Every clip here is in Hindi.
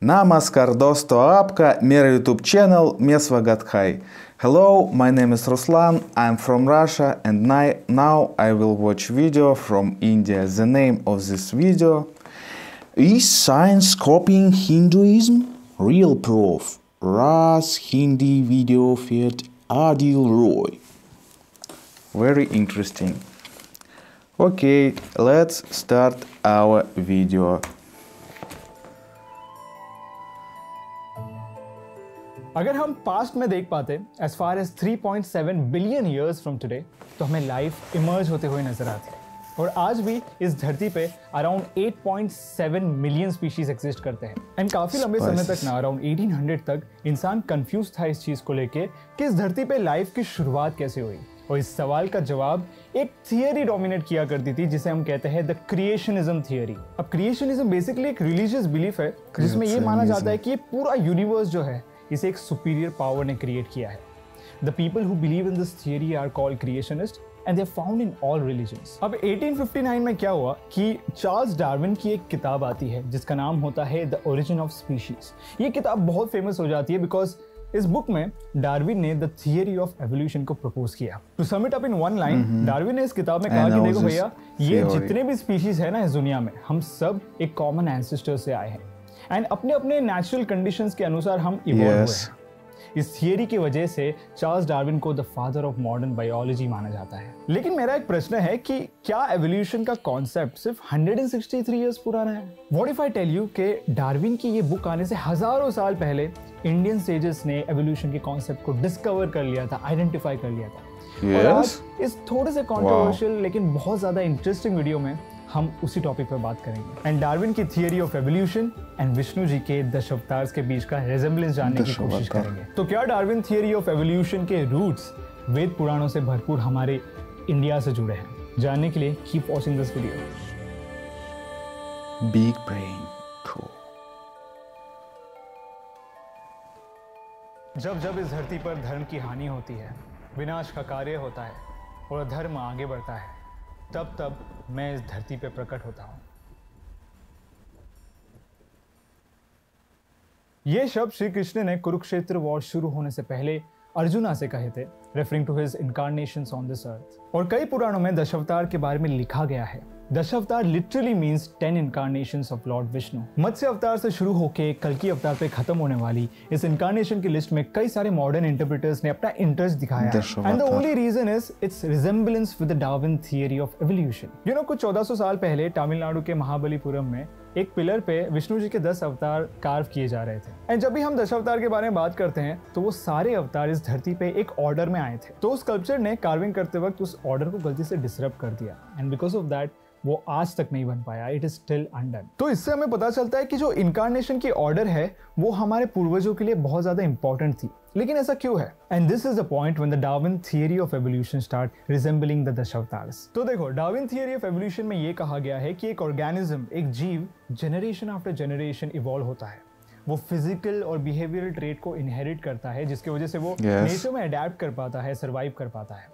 Namaskar दोस्तों, आपका मेरा YouTube channel में स्वागत है. Hello, my name is Ruslan, I'm from Russia and now I will watch video from India. The name of this video is Science Copying Hinduism? Real proof. Ras Hindi video feed Adil Roy. Very interesting. Okay, let's start our video. अगर हम पास्ट में देख पाते as far as 3.7 billion years from today तो हमें लाइफ इमर्ज होते हुए नजर आती है और आज भी इस धरती पे अराउंड 8.7 मिलियन स्पीशीज एग्जिस्ट करते हैं एंड काफी लंबे समय तक ना अराउंड 1800 तक इंसान कंफ्यूज था इस चीज को लेके कि इस धरती पे लाइफ की शुरुआत कैसे हुई और इस सवाल का जवाब एक थियरी डोमिनेट किया करती थी जिसे हम कहते हैं द क्रिएशनिज्म थियरी। अब क्रिएशनिज्म बेसिकली एक रिलीजियस बिलीफ है जिसमें ये माना जाता है कि ये पूरा यूनिवर्स जो है इसे एक सुपीरियर पावर ने क्रिएट किया है। The people who believe in this theory are called creationist and they are found in all religions. अब 1859 में क्या हुआ कि चार्ल्स डार्विन की एक किताब आती है जिसका नाम होता है द ओरिजिन ऑफ स्पीशीज। ये किताब बहुत फेमस हो जाती है बिकॉज इस बुक में डार्विन ने द थियरी ऑफ एवोल्यूशन को प्रपोज किया। To sum it up in one line, Darwin ने इस किताब में कहा कि देखो भैया, ये जितने भी स्पीशीज है ना इस दुनिया में, हम सब एक कॉमन एंसेस्टर से आए हैं एंड अपने अपने नेचुरल कंडीशंस के अनुसार हम इवॉल्व हुए हैं। इस थियरी की वजह से चार्ल्स डार्विन को the father of modern biology माना जाता है। लेकिन मेरा एक प्रश्न है कि क्या एवोल्यूशन का कॉन्सेप्ट सिर्फ 163 इयर्स पुराना है? What if I tell you कि डार्विन की ये बुक आने से हजारों साल पहले इंडियन सेजेस ने एवोल्यूशन के कॉन्सेप्ट को डिस्कवर कर लिया था, आइडेंटिफाई कर लिया था। और आज इस थोड़े से कॉन्ट्रोवर्शियल लेकिन बहुत ज्यादा इंटरेस्टिंग वीडियो में हम उसी टॉपिक पर बात करेंगे एंड डार्विन की theory of evolution and Vishnu ji के दशावतार्स के बीच का रेजेम्बलेंस जानने की कोशिश करेंगे। तो क्या डार्विन थियरी ऑफ एवोल्यूशन के रूट्स वेद पुराणों से भरपूर हमारे इंडिया से जुड़े हैं? जानने के लिए keep watching this video. Big brain. जब जब इस धरती पर धर्म की हानि होती है, विनाश का कार्य होता है और धर्म आगे बढ़ता है, तब तब मैं इस धरती पे प्रकट होता हूं। ये शब्द श्री कृष्ण ने कुरुक्षेत्र वॉर शुरू होने से पहले अर्जुना से कहे थे, referring to his incarnations on this earth. और कई पुराणों में दशावतार के बारे में लिखा गया है। Dashavatar literally means 10 incarnations of lord Vishnu. Matsya अवतार से शुरू होकर कल्कि अवतार पे खत्म होने वाली इस इनकारनेशन की लिस्ट में कई सारे मॉडर्न इंटरप्रेटर्स ने अपना इंटरेस्ट दिखाया है and the only reason is its resemblance with the Darwin theory of evolution. You know, कुछ 1400 साल पहले तमिलनाडु के महाबलीपुरम में एक पिलर पे विष्णु जी के 10 अवतार कार्व किए जा रहे थे एंड जब भी हम दशावतार के बारे में बात करते हैं तो वो सारे अवतार इस धरती पे एक ऑर्डर में आए थे। तो उस स्कल्पचर ने कार्विंग करते वक्त उस ऑर्डर को गलती से डिसरप्ट कर दिया एंड बिकॉज ऑफ दैट वो आज तक नहीं बन पाया। It is still undone. तो इससे हमें पता चलता है कि जो इनकारनेशन की ऑर्डर है वो हमारे पूर्वजों के लिए बहुत ज्यादा इंपॉर्टेंट थी। लेकिन ऐसा क्यों है? And this is the point when the Darwin theory of evolution start resembling the Dashavatars. तो देखो, डार्विन थियरी ऑफ एवोल्यूशन में ये कहा गया है कि एक ऑर्गेनिज्म, एक जीव जनरेशन आफ्टर जनरेशन इवॉल्व होता है। वो फिजिकल और बिहेवियरल ट्रेट को इनहेरिट करता है जिसकी वजह से वो नेचर में अडेप्ट कर पाता है, सर्वाइव कर पाता है।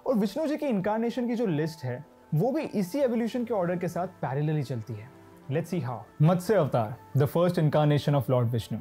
और विष्णु जी की इनकारनेशन की जो लिस्ट है वो भी इसी एवोल्यूशन के ऑर्डर के साथ पैरेलली चलती है। Let's see how. Matsya avatar, the first incarnation of lord Vishnu.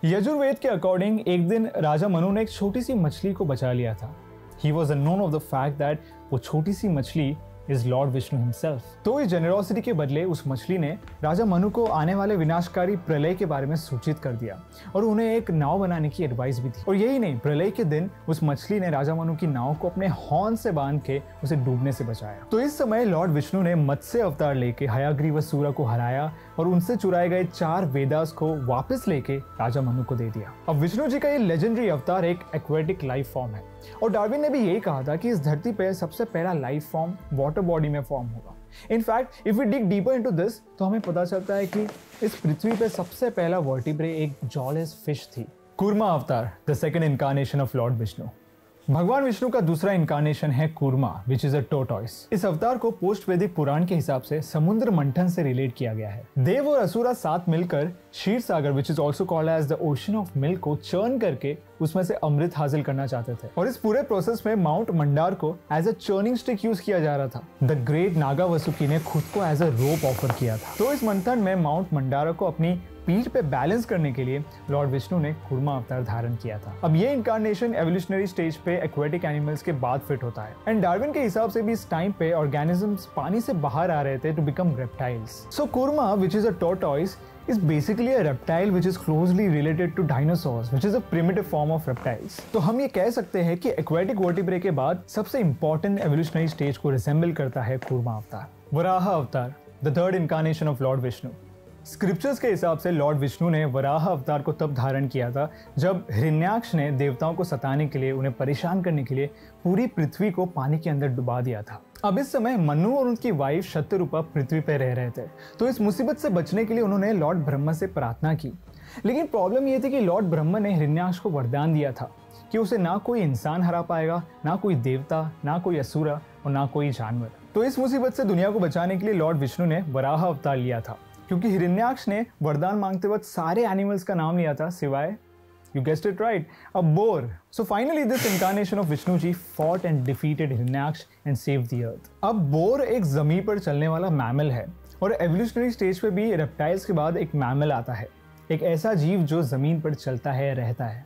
Yajurveda के अकॉर्डिंग एक दिन राजा मनु ने एक छोटी सी मछली को बचा लिया था। He was unknown of the fact that वो छोटी सी मछली इज लॉर्ड विष्णु हिमसेल्फ। तो इस जेनरोसिटी के बदले उस मछली ने राजा मनु को आने वाले विनाशकारी प्रलय के बारे में सूचित कर दिया और उन्हें एक नाव बनाने की एडवाइस भी दी। और यही नहीं, प्रलय के दिन उस मछली ने राजा मनु की नाव को अपने हॉर्न से बांध के उसे डूबने से बचाया। तो इस समय लॉर्ड विष्णु ने मत्स्य अवतार लेके हयाग्रीवसूरा को हराया और उनसे चुराए गए 4 वेदास को वापस लेके राजा मनु को दे दिया। अब विष्णु जी का ये लेजेंडरी अवतार एक एक्वेटिक लाइफ फॉर्म है और डार्विन ने भी यही कहा था कि इस धरती पे सबसे पहला लाइफ फॉर्म वाटर बॉडी में फॉर्म होगा। In fact if we dig deeper into this तो हमें पता चलता है कि इस पृथ्वी पे सबसे पहला वर्टिब्रे एक जॉलेस फिश थी। कूर्मा अवतार, the second incarnation of lord Vishnu. भगवान विष्णु का दूसरा इनकारनेशन है कूर्मा, विच इज अ टोर्टॉइस। इस अवतार को पोस्ट वैदिक पुराण के हिसाब से समुद्र मंथन से रिलेट किया गया है। देव और असुरा साथ मिलकर Ksheer Sagar, which is also called as the ocean of milk, को चर्न करके उसमें से अमृत हासिल करना चाहते थे और इस पूरे प्रोसेस में माउंट मंडार को as a churning stick use किया जा रहा था। द ग्रेट नागा वसुकी ने खुद को एज अ रोप ऑफर किया था। तो इस मंथन में माउंट मंडारा को अपनी पीठ पे बैलेंस करने के लिए लॉर्ड विष्णु ने कूर्मा अवतार धारण किया था। अब ये इनकारनेशन एवोल्यूशनरी स्टेज पे एक्वेटिक एनिमल्स के बाद फिट होता है एंड डार्विन के हिसाब से भी इस टाइम पे ऑर्गेनिजम्स पानी से बाहर आ रहे थे to become reptiles. So Kurma which is a tortoise is basically a reptile which is closely related to dinosaurs, which is a primitive form of reptiles. तो हम ये कह सकते हैं कि aquatic vertebrate के बाद सबसे important evolutionary stage को resemble करता है कूर्मा अवतार। वराह अवतार, the third incarnation of Lord Vishnu. Scriptures के हिसाब से लॉर्ड विष्णु ने वराह अवतार को तब धारण किया था जब हिरण्याक्ष ने देवताओं को सताने के लिए, उन्हें परेशान करने के लिए पूरी पृथ्वी को पानी के अंदर डुबा दिया था। अब इस समय मनु और उनकी वाइफ शतरूपा पृथ्वी पर रह रहे थे, तो इस मुसीबत से बचने के लिए उन्होंने लॉर्ड ब्रह्मा से प्रार्थना की। लेकिन प्रॉब्लम यह थी कि लॉर्ड ब्रह्मा ने हिरण्याक्ष को वरदान दिया था कि उसे ना कोई इंसान हरा पाएगा, ना कोई देवता, ना कोई असुरा और ना कोई जानवर। तो इस मुसीबत से दुनिया को बचाने के लिए लॉर्ड विष्णु ने वराह अवतार लिया था, क्योंकि हिरण्याक्ष ने वरदान मांगते वक्त सारे एनिमल्स का नाम लिया था सिवाय, you guessed it right, a boar. So finally this incarnation of Vishnu ji fought and defeated Hiranyaksh and saved the earth. अब बोर एक जमीन पर चलने वाला मैमल है और एवोल्यूशनरी स्टेज पे भी रेप्टाइल्स के बाद एक मैमल आता है, एक ऐसा जीव जो जमीन पर चलता है, रहता है।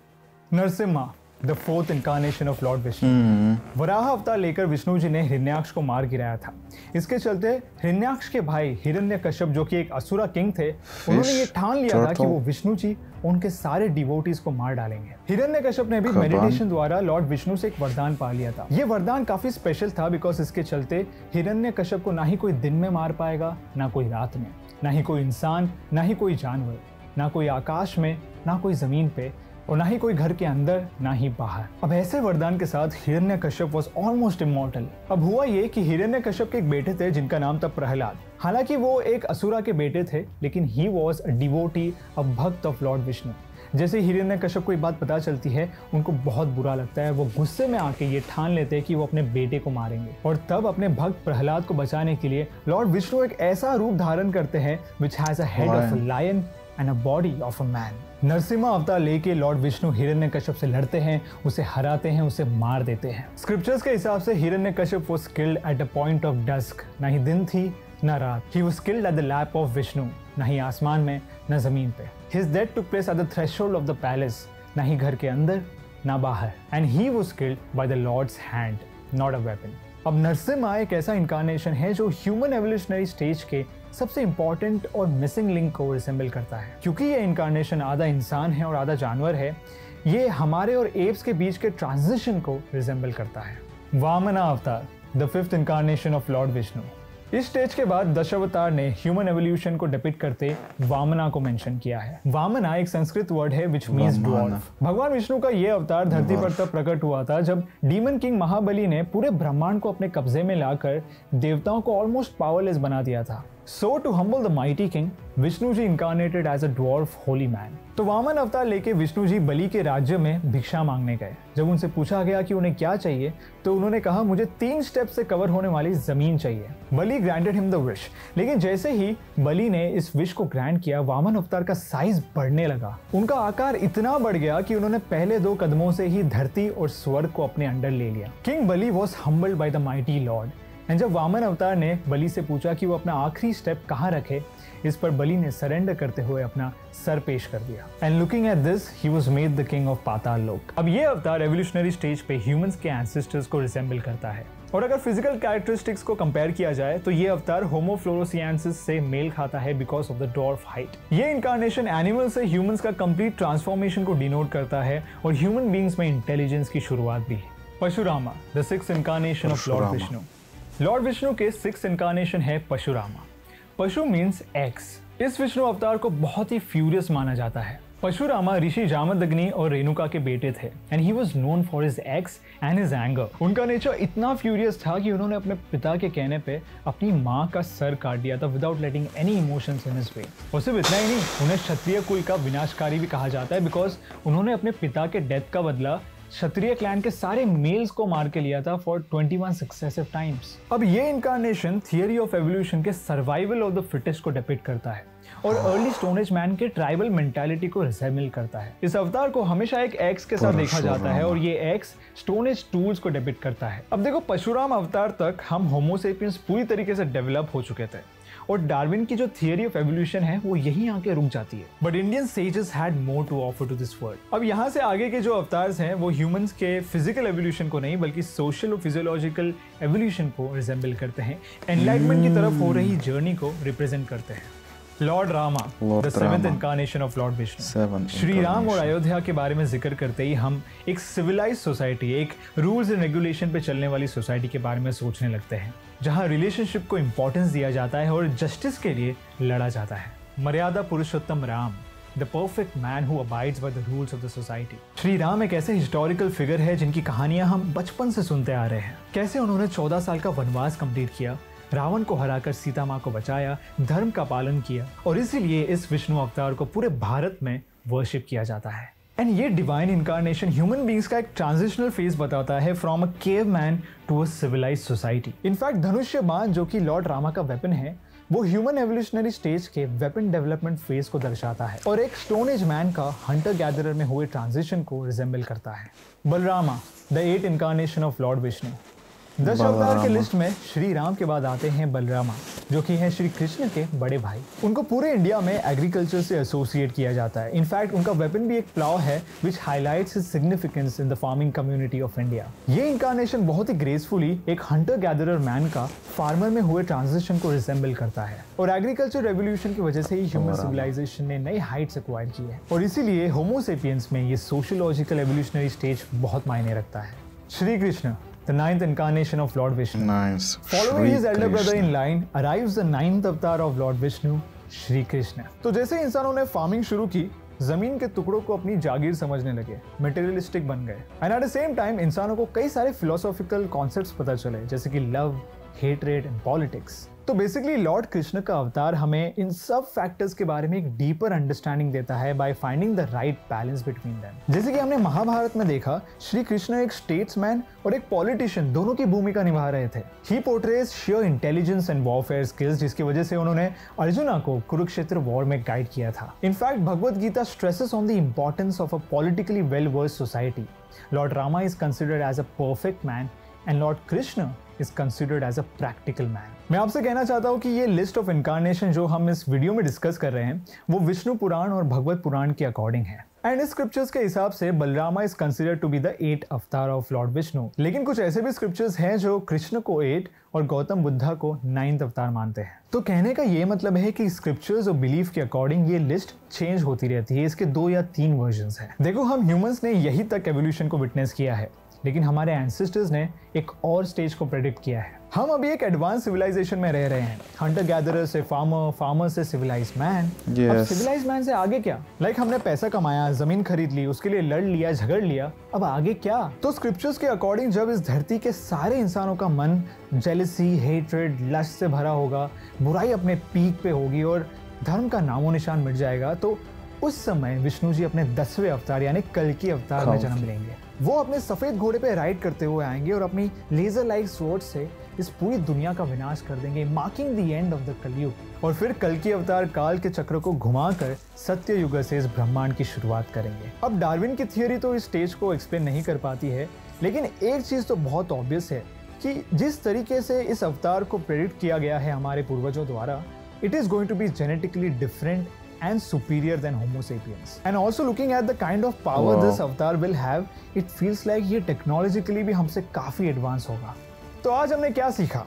Narasimha, the fourth incarnation of lord Vishnu. Varaha अवतार लेकर विष्णु जी ने हिरण्याक्ष को मार गिराया था। इसके चलते हिरण्याक्ष के भाई हिरण्यकश्यप, जो कि एक असुरा किंग थे, उन्होंने ये ठान लिया था कि वो विष्णु जी उनके सारे डिवोटीज को मार डालेंगे। हिरण्यकश्यप ने भी मेडिटेशन द्वारा लॉर्ड विष्णु से एक वरदान पा लिया था। ये वरदान काफी स्पेशल था बिकॉज इसके चलते हिरण्यकश्यप को ना ही कोई दिन में मार पाएगा, ना कोई रात में, ना ही कोई इंसान, ना ही कोई जानवर, ना कोई आकाश में, ना कोई जमीन पे, और ना ही कोई घर के अंदर, ना ही बाहर। अब ऐसे वरदान के साथ हिरण्यकश्यप वाज ऑलमोस्ट इमॉर्टल। अब हुआ ये कि हिरण्यकश्यप के एक बेटे थे जिनका नाम था प्रहलाद। हालांकि वो एक असुरा के बेटे थे, लेकिन ही वाज अ डिवोटी, अ भक्त ऑफ लॉर्ड विष्णु। जैसे हिरण्यकश्यप को ये बात पता चलती है, उनको बहुत बुरा लगता है। वो गुस्से में आके ये ठान लेते हैं कि वो अपने बेटे को मारेंगे, और तब अपने भक्त प्रहलाद को बचाने के लिए लॉर्ड विष्णु एक ऐसा रूप धारण करते हैं which has a head of a lion and a body of a man. Narasimha अवतार लेके लॉर्ड विष्णु हिरण्यकश्यप से लड़ते हैं, उसे हराते हैं, उसे मार देते हैं। स्क्रिप्चर्स के हिसाब से Hiranyakashyap was killed at a point of dusk. ना ही दिन थी ना रात। He was killed at the lap of Vishnu. ना ही आसमान में ना जमीन पे। His death took place at the threshold of the palace. ना ही घर के अंदर ना बाहर। And he was killed by the lord's hand, not a weapon. अब नरसिम्हा एक ऐसा इनकारनेशन है जो ह्यूमन एवोल्यूशनरी स्टेज के सबसे इंपॉर्टेंट और मिसिंग लिंक को रिसेंबल करता है। क्योंकि ये इनकारनेशन आधा इंसान है और आधा जानवर है, ये हमारे और एप्स के बीच के ट्रांजिशन को रिसेंबल करता है। वामना अवतार, the fifth incarnation of lord Vishnu. इस स्टेज के बाद दशावतार ने ह्यूमन एवोल्यूशन को डिपिक्ट करते वामना को मेंशन किया है। वामना एक संस्कृत वर्ड है विच मीन्स ड्वार्फ। भगवान विष्णु का ये अवतार धरती पर तब प्रकट हुआ था जब डीमन किंग महाबली ने पूरे ब्रह्मांड को अपने कब्जे में लाकर देवताओं को ऑलमोस्ट पावरलेस बना दिया था। So to humble the mighty king, Vishnu ji incarnated as a dwarf holy man। तो वामन अवतार लेके विष्णु जी बलि के राज्य में भिक्षा मांगने गए। जब उनसे पूछा गया कि उन्हें क्या चाहिए, तो उन्होंने कहा मुझे 3 स्टेप से कवर होने वाली जमीन चाहिए। बलि ग्रांटेड हिम द विश। लेकिन जैसे ही बलि ने इस विश को ग्रांट किया, वामन अवतार का साइज बढ़ने लगा। उनका आकार इतना बढ़ गया कि उन्होंने पहले 2 कदमों से ही धरती और स्वर्ग को अपने अंडर ले लिया। King Bali was humbled by the mighty Lord. And जब वामन अवतार ने बलि से पूछा कि वो अपना आखिरी स्टेप कहाँ रखे, इस पर बलि ने सरेंडर करते हुए अपना सर पेश कर दिया। And looking at this, he was made the king of Patal Lok. अब ये अवतार एवोल्यूशनरी स्टेज पे ह्यूमंस के एंसेस्टर्स को रिसेंबल करता है। और अगर फिजिकल कैरेक्टरिस्टिक्स को कंपेयर किया जाए तो ये अवतार होमो फ्लोरोसिएंसिस से मेल खाता है because of the dwarf height. ये इनकारनेशन एनिमल से ह्यूमंस का कंप्लीट ट्रांसफॉर्मेशन को डिनोट करता है और ह्यूमन बींग्स में इंटेलिजेंस की शुरुआत भी है। Parashurama, the sixth incarnation of lord Vishnu. Lord Vishnu के 6th इनकारनेशन है परशुरामा। पशु मीन्स एक्स। इस विष्णु अवतार को बहुत ही फ्यूरियस माना जाता है। परशुरामा ऋषि जामदग्नि और रेणुका के बेटे थे and he was known for his ex and his anger. उनका नेचर इतना फ्यूरियस था कि उन्होंने अपने पिता के कहने पे अपनी माँ का सर काट दिया था without letting any emotions in his way. और सिर्फ इतना ही नहीं, उन्हें क्षत्रिय कुल का विनाशकारी भी कहा जाता है बिकॉज उन्होंने अपने पिता के डेथ का बदला क्षत्रिय क्लैन के सारे मेल्स को मार के लिया था फॉर 21 सक्सेसिव टाइम्स। अब ये इनकारनेशन थियरी ऑफ एवोल्यूशन के सर्वाइवल ऑफ द फिटेस्ट को डिपिक्ट करता है और अर्ली स्टोन एज मैन के ट्राइबल मेंटालिटी को रिसेंबल करता है। इस अवतार को हमेशा एक एक्स के साथ देखा जाता है और ये एक्स स्टोन एज टूल्स को डिपिक्ट करता है। अब देखो, परशुराम अवतार तक हम होमो सेपियंस पूरी तरीके से डेवलप हो चुके थे और डार्विन की जो थियरी ऑफ एवोल्यूशन है वो यहीं आके रुक जाती है। But Indian sages had more to offer to this world. अब यहाँ से आगे के जो अवतार्स हैं वो ह्यूमंस के फिजिकल एवोल्यूशन को नहीं बल्कि सोशल और फिजियोलॉजिकल एवोल्यूशन को रिजेंबल करते हैं, एनलाइटमेंट की तरफ हो रही जर्नी को रिप्रेजेंट करते हैं। Lord Rama, the seventh incarnation of lord Vishnu. Shri Ram और अयोध्या के बारे में जिक्र करते ही हम एक सिविलाइज सोसाइटी, एक रूल्स एंड रेगुलेशन पे चलने वाली सोसाइटी के बारे में सोचने लगते हैं, जहां रिलेशनशिप को इंपॉर्टेंस दिया जाता है और जस्टिस के लिए लड़ा जाता है। Maryada Purushottam Ram, the perfect man who abides by the rules of the society. Shri Ram एक ऐसे हिस्टोरिकल फिगर है जिनकी कहानियां हम बचपन से सुनते आ रहे हैं। कैसे उन्होंने 14 साल का वनवास कंप्लीट किया, रावण को हराकर सीता माँ को बचाया, धर्म का पालन किया, और इसीलिए इस विष्णु अवतार को पूरे भारत में वर्शिप किया जाता है। एंड ये डिवाइन इनकारनेशन ह्यूमन बींग्स का एक ट्रांजिशनल फेज बताता है from a caveman to a civilised society. In fact धनुष्य बाण जो कि लॉर्ड रामा का वेपन है वो ह्यूमन एवोल्यूशनरी स्टेज के वेपन डेवलपमेंट फेज को दर्शाता है और एक स्टोन एज मैन का हंटर गैदरर में हुए ट्रांजिशन को रिजेंबल करता है। Balarama, the 8th incarnation of lord Vishnu. 10 अवतार के लिस्ट में श्री राम के बाद आते हैं बलरामा, जो कि हैं श्री कृष्ण के बड़े भाई। उनको पूरे इंडिया में एग्रीकल्चर से एसोसिएट किया जाता है। इनफैक्ट उनका वेपन भी एक प्लाव है which highlights his significance in the farming community of India. ये इनकारनेशन बहुत ही ग्रेसफुली एक हंटर गैदरर मैन का फार्मर में हुए ट्रांजिशन को रिजेंबल करता है और एग्रीकल्चर रेवोल्यूशन की वजह से ही ह्यूमन सिविलाइजेशन ने नई हाइट्स एक्वायर की है और इसीलिए होमो सेपियंस में ये सोशियोलॉजिकल एवोल्यूशनरी स्टेज बहुत मायने रखता है। Shri Krishna, the 9th incarnation of Lord Vishnu. Nice. Following his elder brother in line arrives the 9th avatar of Lord Vishnu, Shri Krishna. तो जैसे इंसानों ने फार्मिंग शुरू की, जमीन के टुकड़ों को अपनी जागीर समझने लगे, मटेरियलिस्टिक बन गए। And at the same time इंसानों को कई सारे फिलोसॉफिकल कॉन्सेप्ट्स पता चले, जैसे कि लव, हेट्रेड एंड पॉलिटिक्स। तो बेसिकली लॉर्ड कृष्ण का अवतार हमें इन सब फैक्टर्स के बारे में एक डीपर अंडरस्टैंडिंग देता है by finding the right balance between them. जैसे कि हमने महाभारत में देखा, श्री कृष्ण एक स्टेट्समैन और एक पॉलिटिशियन दोनों की भूमिका निभा रहे थे। He portrays sheer intelligence and warfare skills, जिसकी वजह से उन्होंने अर्जुना को कुरुक्षेत्र वॉर में गाइड किया था। In fact Bhagavad Gita stresses on the importance of a politically well versed society. Lord Rama is considered as a perfect man and lord Krishna is considered as a practical man. मैं आपसे कहना चाहता हूँ कि ये लिस्ट ऑफ इनकारनेशन जो हम इस वीडियो में डिस्कस कर रहे हैं वो विष्णु पुराण और भगवत पुराण के अकॉर्डिंग है। एंड इस स्क्रिप्चर्स के हिसाब से Balarama is considered to be the 8th अवतार ऑफ लॉर्ड विष्णु। लेकिन कुछ ऐसे भी स्क्रिप्चर्स हैं जो कृष्ण को 8 और गौतम बुद्धा को 9th अवतार मानते हैं। तो कहने का ये मतलब है कि स्क्रिप्चर्स और बिलीफ के अकॉर्डिंग ये लिस्ट चेंज होती रहती है। इसके 2 या 3 वर्जन्स हैं। देखो, हम ह्यूमंस ने यही तक एवोल्यूशन को विटनेस किया है, लेकिन हमारे एंसेस्टर्स ने एक और स्टेज को प्रेडिक्ट किया है। हम अभी एक एडवांस सिविलाइजेशन में रह रहे हैं। हंटर गैदरर से फार्मर, फार्मर से सिविलाइज्ड मैन। अब सिविलाइज्ड मैन से आगे क्या? हमने पैसा कमाया, जमीन खरीद ली, उसके लिए लड़ लिया, झगड़ लिया, अब आगे क्या? तो स्क्रिप्चर्स के अकॉर्डिंग जब इस धरती के सारे इंसानों का मन जेलसी, हेट्रेड, लस्ट से भरा होगा, बुराई अपने पीक पे होगी और धर्म का नामो निशान मिट जाएगा, तो उस समय विष्णु जी अपने 10वें अवतार यानी कल्कि अवतार में जन्म लेंगे। वो अपने सफेद घोड़े पे राइड करते हुए आएंगे और अपनी लेजर लाइक स्वॉर्ड से इस पूरी दुनिया का विनाश कर देंगे, marking the end of the कलयुग। और फिर कल्कि अवतार काल के चक्र को घुमाकर सत्य युग से इस ब्रह्मांड की शुरुआत करेंगे। अब डार्विन की थियोरी तो इस स्टेज को एक्सप्लेन नहीं कर पाती है, लेकिन एक चीज तो बहुत ऑब्वियस है कि जिस तरीके से इस अवतार को प्रेडिक्ट किया गया है हमारे पूर्वजों द्वारा, it is going to be genetically different and superior than Homo sapiens. And also looking at the kind of power this avatar will have, it feels like ये technologically भी हमसे काफी एडवांस होगा। तो आज हमने क्या सीखा?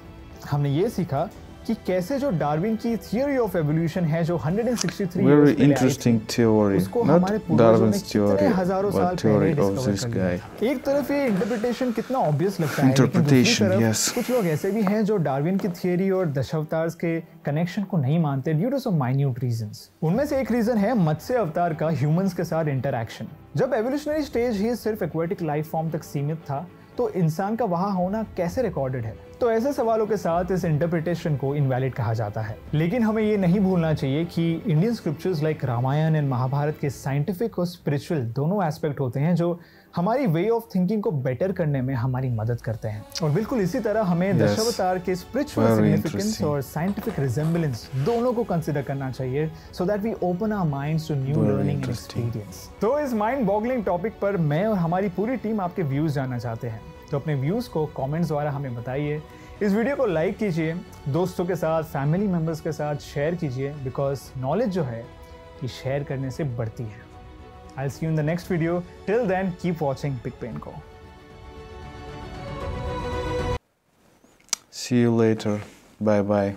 हमने ये सीखा कि कैसे जो डार्विन की थियोरी ऑफ एवोल्यूशन है जो 163 very interesting theory, उसको not हमारे पूर्वजों ने कितने हजारों but साल theory पहले of this डिस्कवर guy. कर लिया। एक तरफ ये इंटरप्रिटेशन कितना ऑब्वियस लगता है, लेकिन दूसरी Interpretation, तरफ yes. कुछ लोग ऐसे भी हैं जो डार्विन की थियोरी और दशावतार के कनेक्शन को नहीं मानते due to some minute reasons. उनमें से एक रीजन है मत्स्य अवतार का ह्यूमंस के साथ इंटरैक्शन। जब एवोल्यूशनरी स्टेज ही सिर्फ एक्वेटिक लाइफ फॉर्म तक सीमित था, तो इंसान का वहां होना कैसे रिकॉर्डेड है? तो ऐसे सवालों के साथ इस इंटरप्रिटेशन को इनवैलिड कहा जाता है। लेकिन हमें ये नहीं भूलना चाहिए कि Indian scriptures like Ramayana and Mahabharata के साइंटिफिक और स्पिरिचुअल दोनों एस्पेक्ट होते हैं जो हमारी वे ऑफ थिंकिंग को बेटर करने में हमारी मदद करते हैं। और बिल्कुल इसी तरह हमें दशावतार के स्पिरिचुअल सिग्निफिकेंस और साइंटिफिक रिजेंबलेंस दोनों को कंसिडर करना चाहिए, so that we open our minds to new learning and experience. तो इस माइंड बॉगलिंग टॉपिक पर मैं और हमारी पूरी टीम आपके व्यूज जानना चाहते हैं। तो अपने व्यूज को कमेंट्स द्वारा हमें बताइए। इस वीडियो को लाइक कीजिए, दोस्तों के साथ, फैमिली मेंबर्स के साथ शेयर कीजिए, बिकॉज नॉलेज जो है ये शेयर करने से बढ़ती है। I'll see you in the next video. Till then, keep watching Big Brain Co. See you later. Bye bye.